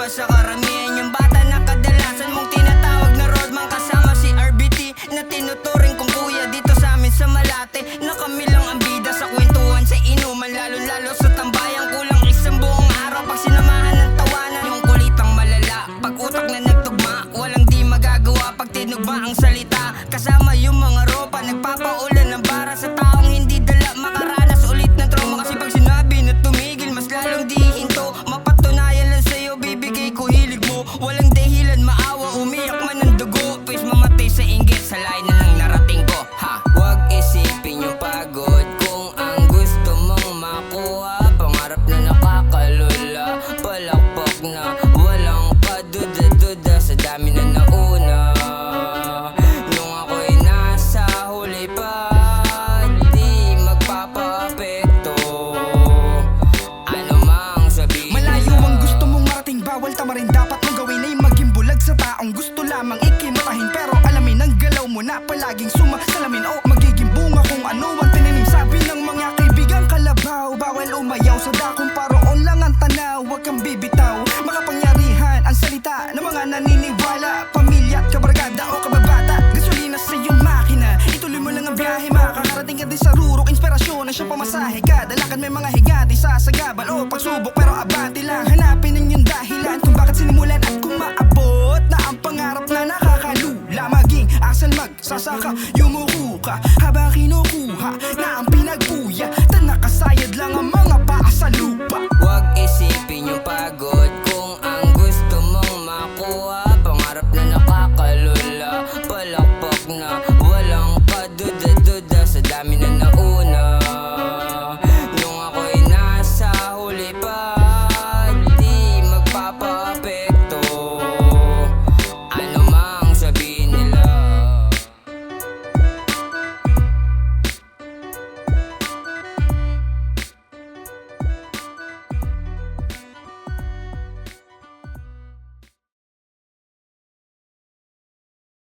ka sa karamihan. Yung bata na kadalasan mong tinatawag na roadman, kasama si RBT na tinuturing kong kuya dito sa amin sa Malate. Na kami lang ang bida sa kwentuhan, sa inuman, lalo-lalo sa tambayan. Kulang isang buong araw pag sinamahan ng tawanan. Yung kulitang malala, pag utak na nagtugma, walang di magagawa pag tinugma ang salita. Kasama yung mga ropa, nagpapaulan ng bara sa taong hindi dala makaranas ulit ng trauma. Kasi pag sinabi na tumigil, mas lalong di hinto. Mapatunayan lang sa'yo, bibigay ko hilig mo. Walang dahilan maawa, umiyak man ng dugo. Pwes mamatay sa inggit, sa lain na lang narating ko. Ha, wag isipin yung pagod kung ang gusto mong makuha. Pangarap na nakakalula, palakpak na walang kaduda-duda sa dami na nauna. Nung ako'y nasa huli pa, di magpapa-apekto ano mang sabihin. Malayo ang gusto mong marating, bawal tamarin. Dapat mong gawin ay maging bulag sa taong gusto lamang ikimatahin. Pero alamin ang galaw mo na palaging sumasalamin o magiging bunga kung ano ang tininim. Sabi ng mga kaibigang kalabaw, bawal umayaw sa dakong paroon lang ang tanaw. Huwag kang bibitaw, makapangyarihan ang salita ng mga naniniwala. Pamilya, kabarkada o kababata, gasolina sa iyong makina. Ituloy mo lang ang biyahe, makakarating ka din sa rurok. Inspirasyon na siyang pamasahe ka. Dalakan may mga higati sa sagabal o pagsubok, pero abante lang. Hanapin ninyong dahilan kung bakit sinimulan at kung maabot na ang pangarap na nakakalula. Maging asal magsasaka, yumuko ka habang kinukuha na ang pinagpuya. Tan nakasayad lang ang mga paa sa lupa. Wag isip